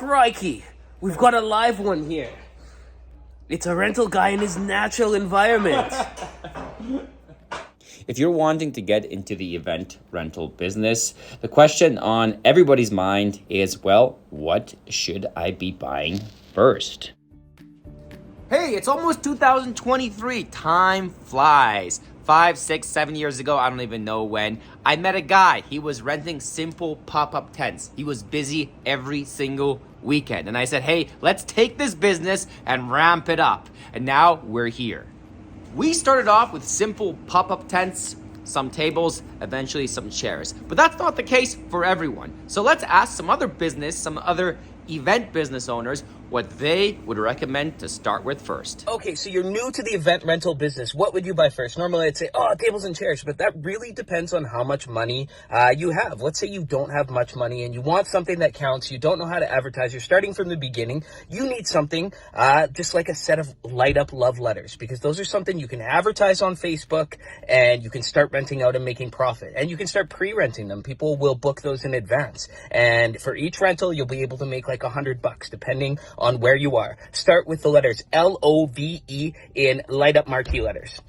Crikey, we've got a live one here. It's a rental guy in his natural environment. If you're wanting to get into the event rental business, the question on everybody's mind is, well, what should I be buying first? Hey, it's almost 2023. Time flies. 5, 6, 7 years ago, I don't even know when, I met a guy. He was renting simple pop-up tents. He was busy every single weekend. And I said, hey, let's take this business and ramp it up. And now we're here. We started off with simple pop-up tents, some tables, eventually some chairs. But that's not the case for everyone. So let's ask some other event business owners what they would recommend to start with first. Okay, so you're new to the event rental business. What would you buy first? Normally I'd say, tables and chairs, but that really depends on how much money you have. Let's say you don't have much money and you want something that counts. You don't know how to advertise. You're starting from the beginning. You need something just like a set of light up love letters, because those are something you can advertise on Facebook and you can start renting out and making profit. And you can start pre-renting them. People will book those in advance. And for each rental, you'll be able to make like $100 depending on where you are. Start with the letters LOVE in light up marquee letters.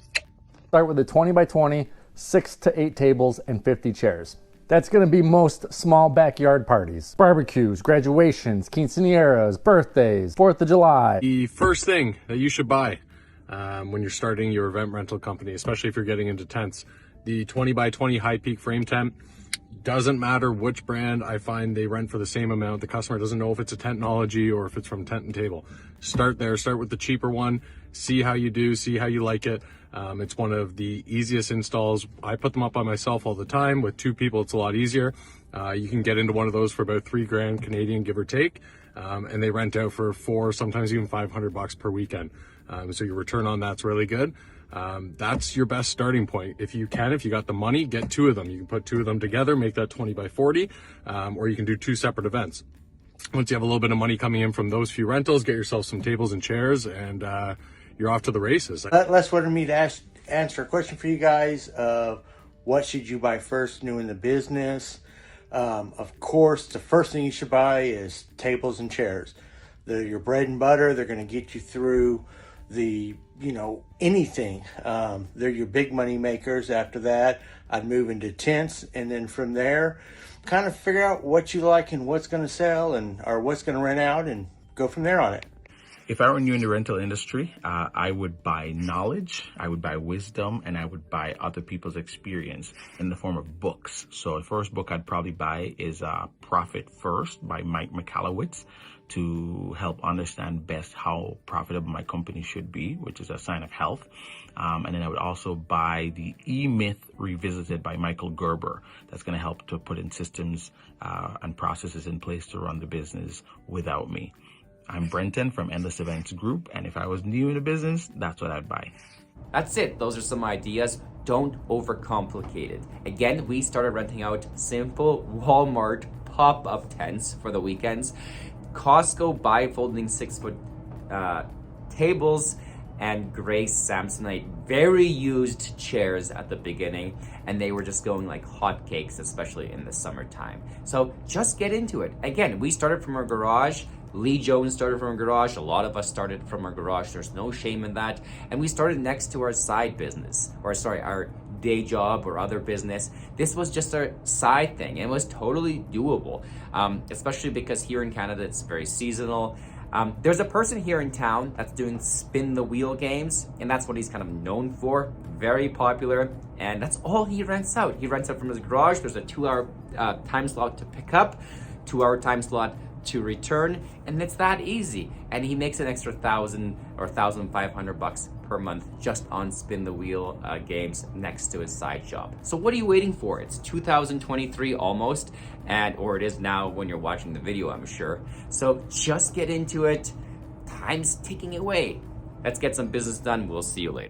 Start with a 20 by 20, 6 to 8 tables and 50 chairs. That's going to be most small backyard parties, barbecues, graduations, quinceañeras, birthdays, 4th of July. The first thing that you should buy when you're starting your event rental company, especially if you're getting into tents, the 20 by 20 high peak frame tent. Doesn't matter which brand, I find they rent for the same amount. The customer doesn't know if it's a Tentnology or if it's from Tent and Table. Start there, start with the cheaper one, see how you do, see how you like it. It's one of the easiest installs. I put them up by myself all the time. With 2 people, it's a lot easier. You can get into one of those for about $3,000 Canadian, give or take. And they rent out for $400, sometimes even $500 per weekend. So your return on that's really good. That's your best starting point. If you got the money, get 2 of them. You can put 2 of them together, make that 20 by 40, or you can do 2 separate events. Once you have a little bit of money coming in from those few rentals, get yourself some tables and chairs, and you're off to the races. Les wanted me to answer a question for you guys of what should you buy first new in the business. Of course, the first thing you should buy is tables and chairs. They're your bread and butter. They're going to get you through anything. They're your big money makers. After that, I'd move into tents, and then from there, kind of figure out what you like and what's going to sell or what's going to rent out, and go from there on it. If I were new in the rental industry, I would buy knowledge, I would buy wisdom, and I would buy other people's experience in the form of books. So the first book I'd probably buy is Profit First by Mike McCallowitz, to help understand best how profitable my company should be, which is a sign of health. And then I would also buy the E-Myth Revisited by Michael Gerber. That's going to help to put in systems and processes in place to run the business without me. I'm Brenton from Endless Events Group, and if I was new in the business, that's what I'd buy. That's it. Those are some ideas. Don't overcomplicate it. Again, we started renting out simple Walmart pop-up tents for the weekends. Costco bifolding 6-foot tables and gray Samsonite, very used chairs at the beginning, and they were just going like hotcakes, especially in the summertime. So just get into it. Again, we started from our garage. Lee Jones started from a garage. A lot of us started from our garage. There's no shame in that. And we started next to our side business, our day job or other business. This was just a side thing. It was totally doable, especially because here in Canada, it's very seasonal. There's a person here in town that's doing spin the wheel games, and that's what he's kind of known for. Very popular, and that's all he rents out. He rents out from his garage. There's a 2-hour time slot to pick up, 2-hour time slot to return, and it's that easy. And he makes an extra $1,000 or $1,500 per month just on spin the wheel games next to his side job. So what are you waiting for? It's 2023 almost, or it is now when you're watching the video, I'm sure. So just get into it. Time's ticking away. Let's get some business done. We'll see you later.